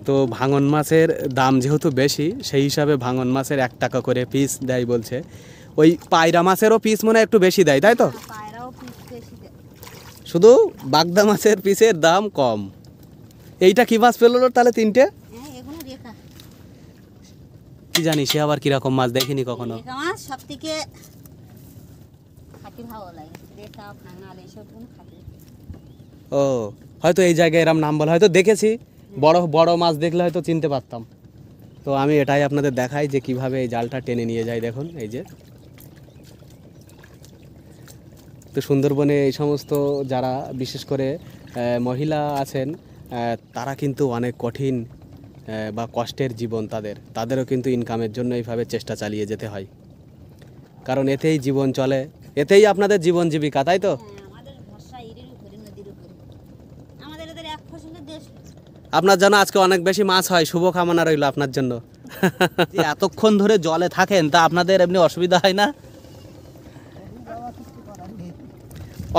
তো ভাঙন মাছের দাম যেহেতু বেশি, সেই হিসাবে ভাঙন মাছের 1 টাকা করে পিস দেয় বলছে। ওই পায়রা মাছেরও পিস মনে হয় একটু বেশি দেয়, তাই তো? পায়রাও পিস বেশি দেয়। শুধু বাগদা মাছের পিসের দাম কম। এইটা কি মাছ পেল তাহলে 3টে? হ্যাঁ এগুলো রেখা। কি জানি সে আবার কিরকম মাছ, দেখিনি কখনো। রেখা মাছ সব থেকে খাঁটি ভালো লাগে, রেখা ভাঙাল এইসব গুলো খাঁটি। ও হয়তো এই জায়গায় এরম নাম বলা, হয়তো দেখেছি, বড় বড় মাছ দেখলে হয়তো চিনতে পারতাম। তো আমি এটাই আপনাদের দেখাই যে কিভাবে এই জালটা টেনে নিয়ে যায়। দেখুন এই যে। তো সুন্দরবনে এই সমস্ত যারা বিশেষ করে মহিলা আছেন, তারা কিন্তু অনেক কঠিন বা কষ্টের জীবন তাদেরও কিন্তু ইনকামের জন্য এইভাবে চেষ্টা চালিয়ে যেতে হয়, কারণ এতেই জীবন চলে, এতেই আপনাদের জীবন জীবিকা, তাই তো? হ্যাঁ, আমাদের ভরসা এর উপরে, নদীর উপরে। আমাদের এদের এক ফসলের দেশ। আপনার জন্য আজকে অনেক বেশি মাছ হয়, শুভ কামনা রইল আপনার জন্য। যে এতক্ষণ ধরে জলে থাকেন তা আপনাদের এমনি অসুবিধা হয় না?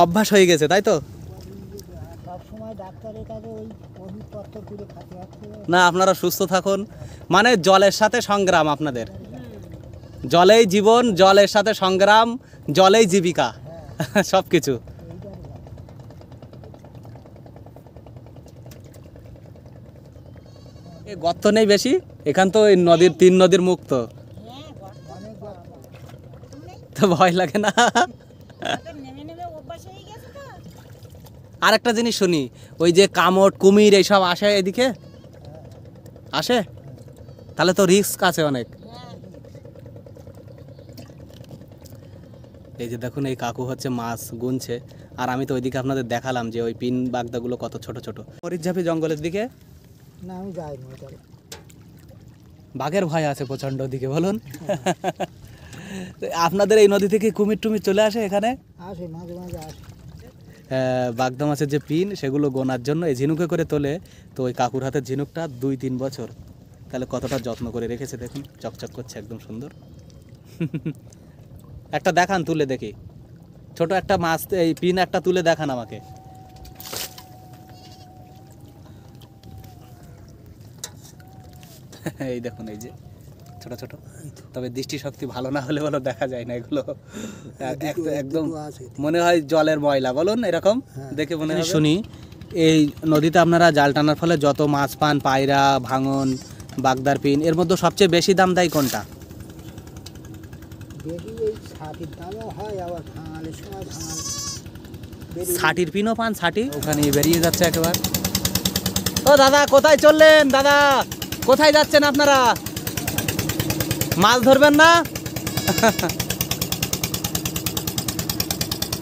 অভ্যাস হয়ে গেছে, তাই তো? সবসময় ডাক্তারের কাছে ওই ওষুধপত্র করে খাতে হচ্ছে। না, আপনারা সুস্থ থাকুন, মানে জলের সাথে সংগ্রাম আপনাদের। জলেই জীবন, জলের সাথে সংগ্রাম, জলেই জীবিকা, সব কিছু। এ গর্ত নেই বেশি, এখান তো এই নদীর 3 নদীর মুক্ত, তো ভয় লাগে না? নেমে নেমে অভ্যাস হয়ে গেছে তো। আরেকটা জিনিস শুনি, ওই যে কামট কুমির এইসব আসে এদিকে, আসে? তাহলে তো রিস্ক আছে অনেক। এই যে দেখুন এই কাকু হচ্ছে মাছ গুনছে, আর আমি তো ওইদিকে আপনাদের দেখালাম যে ওই পিন বাগদাগুলো কত ছোট ছোট। মরিচঝাপি জঙ্গলের দিকে না আমি যাইনি ওইটা। বাঘের ভয় আছে প্রচণ্ড ওদিকে, বলুন। তো আপনাদের এই নদী থেকে কুমির টুমির চলে আসে এখানে? আসে মাঝে মাঝে আসে। বাগদা মাছের যে পিন সেগুলো গোনার জন্য এই ঝিনুকে করে তোলে। তো ওই কাকুর হাতের ঝিনুকটা 2-3 বছর, তাহলে কতটা যত্ন করে রেখেছে দেখুন, চকচক করছে একদম সুন্দর। একটা দেখান তুলে দেখি, ছোট একটা মাছ, এই পিন একটা তুলে দেখান আমাকে। এই দেখুন এই যে ছোট ছোট, তবে দৃষ্টিশক্তি ভালো না হলে বলো দেখা যায় না এগুলো, একদম মনে হয় জলের ময়লা, বলুন এরকম দেখে মনে হয়। শুনি এই নদীতে আপনারা জাল টানার ফলে যত মাছ পান, পায়রা, ভাঙন, বাগদার পিন, এর মধ্যে সবচেয়ে বেশি দাম দেয় কোনটা? বেশি এই ছাটির দামও হয়, আবার ভাঙালের সময় ভাঙাল ছাটির পিনও পান, ছাটি ওখানে বেরিয়ে যাচ্ছে একেবারে। ও দাদা কোথায় চললেন? দাদা কোথায় যাচ্ছেন আপনারা? মাছ ধরবেন না?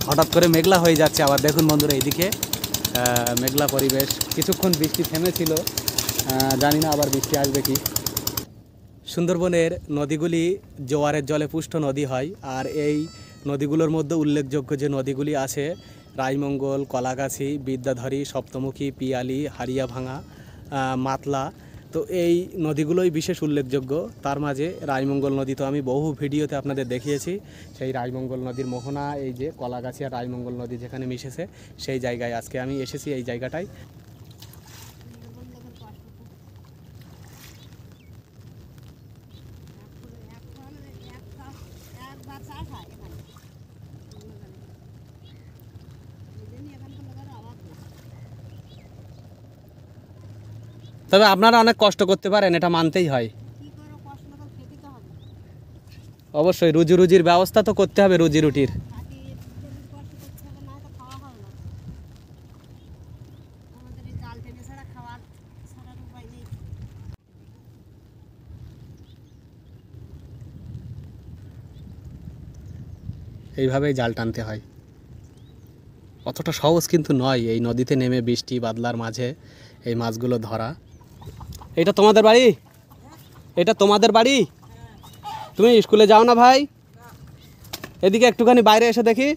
হঠাৎ করে মেঘলা হয়ে যাচ্ছে আবার, দেখুন বন্ধুরা এইদিকে মেঘলা পরিবেশ, কিছুক্ষণ বৃষ্টি থেমেছিল, জানি না আবার বৃষ্টি আসবে কি। সুন্দরবনের নদীগুলি জোয়ারের জলে পুষ্ট নদী হয়, আর এই নদীগুলোর মধ্যে উল্লেখযোগ্য যে নদীগুলি আছে রায়মঙ্গল, কলাগাছি, বিদ্যাধরী, সপ্তমুখী, পিয়ালি, হারিয়াভাঙা, মাতলা, তো এই নদীগুলোই বিশেষ উল্লেখযোগ্য। তার মাঝে রায়মঙ্গল নদী তো আমি বহু ভিডিওতে আপনাদের দেখিয়েছি, সেই রায়মঙ্গল নদীর মোহনা, এই যে কলাগাছি আর রায়মঙ্গল নদী যেখানে মিশেছে সেই জায়গায় আজকে আমি এসেছি, এই জায়গাটায়। তবে আপনারা অনেক কষ্ট করতে পারেন, এটা মানতেই হয়। অবশ্যই রুজি রুজির ব্যবস্থা তো করতে হবে, রুজি রুটির। এইভাবেই জাল টানতে হয়। অতটা সহজ কিন্তু নয় এই নদীতে নেমে বৃষ্টি বাদলার মাঝে এই মাছগুলো ধরা। এটা তোমাদের বাড়ি? এটা তোমাদের বাড়ি? তুমি স্কুলে যাও না ভাই? এদিকে একটুখানি বাইরে এসে দেখি।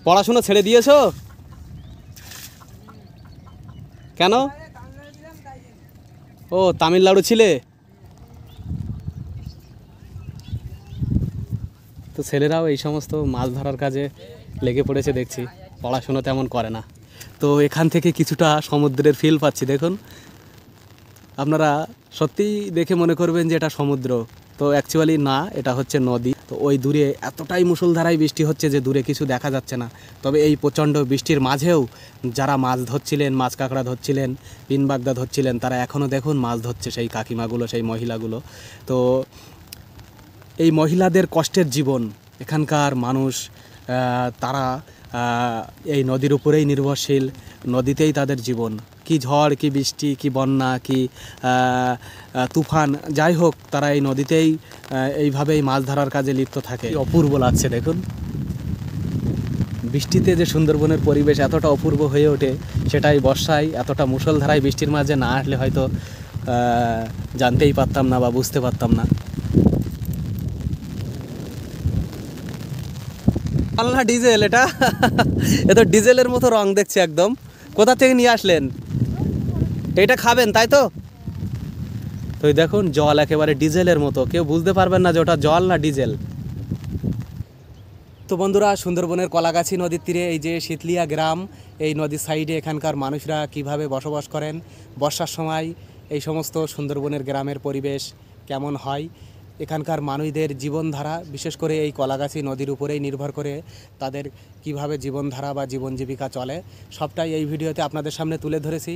পড়াশোনা ছেড়ে দিয়েছো কেন? ও তামিলনাড়ু ছিলে? তো ছেলেরাও এই সমস্ত মাছ ধরার কাজে লেগে পড়েছে দেখছি, পড়াশুনো তেমন করে না। তো এখান থেকে কিছুটা সমুদ্রের ফিল পাচ্ছি। দেখুন, আপনারা সত্যিই দেখে মনে করবেন যে এটা সমুদ্র, তো অ্যাকচুয়ালি না, এটা হচ্ছে নদী। তো ওই দূরে এতটাই মুষলধারায় বৃষ্টি হচ্ছে যে দূরে কিছু দেখা যাচ্ছে না। তবে এই প্রচণ্ড বৃষ্টির মাঝেও যারা মাছ ধরছিলেন, মাছ কাঁকড়া ধরছিলেন, পিনবাগদা ধরছিলেন, তারা এখনও দেখুন মাছ ধরছে, সেই কাকিমাগুলো, সেই মহিলাগুলো। তো এই মহিলাদের কষ্টের জীবন, এখানকার মানুষ তারা এই নদীর উপরেই নির্ভরশীল, নদীতেই তাদের জীবন। কি ঝড়, কি বৃষ্টি, কি বন্যা, কি তুফান, যাই হোক তারা এই নদীতেই এইভাবেই মাছ ধরার কাজে লিপ্ত থাকে। অপূর্ব লাগছে দেখুন, বৃষ্টিতে যে সুন্দরবনের পরিবেশ এতটা অপূর্ব হয়ে ওঠে, সেটাই বর্ষায় এতটা মুষলধারায় বৃষ্টির মাঝে না আসলে হয়তো জানতেই পারতাম না বা বুঝতে পারতাম না। না ডিজেল, এটা তো ডিজেলের মতো রং দেখছি একদম। কোথা থেকে নিয়ে আসলেন? এটা খাবেন তাই তো? তো দেখুন জল একেবারে ডিজেলের মতো, কেউ বুঝতে পারবেন না যে ওটা জল না ডিজেল। তো বন্ধুরা, সুন্দরবনের কলাগাছি নদীর তীরে এই যে শীতলিয়া গ্রাম, এই নদীর সাইডে এখানকার মানুষরা কিভাবে বসবাস করেন, বর্ষার সময় এই সমস্ত সুন্দরবনের গ্রামের পরিবেশ কেমন হয়, এখানকার মানুষদের জীবনধারা, বিশেষ করে এই কলাগাছি নদীর উপরেই নির্ভর করে তাদের কিভাবে জীবনধারা বা জীবন জীবিকা চলে, সবটাই এই ভিডিওতে আপনাদের সামনে তুলে ধরেছি।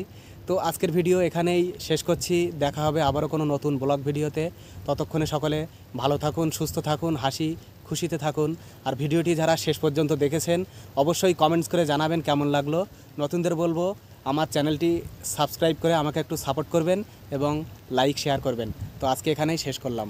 তো আজকের ভিডিও এখানেই শেষ করছি, দেখা হবে আবারও কোনো নতুন ব্লগ ভিডিওতে। ততক্ষণে সকলে ভালো থাকুন, সুস্থ থাকুন, হাসি খুশিতে থাকুন। আর ভিডিওটি যারা শেষ পর্যন্ত দেখেছেন অবশ্যই কমেন্টস করে জানাবেন কেমন লাগলো। নতুনদের বলবো আমার চ্যানেলটি সাবস্ক্রাইব করে আমাকে একটু সাপোর্ট করবেন এবং লাইক শেয়ার করবেন। তো আজকে এখানেই শেষ করলাম।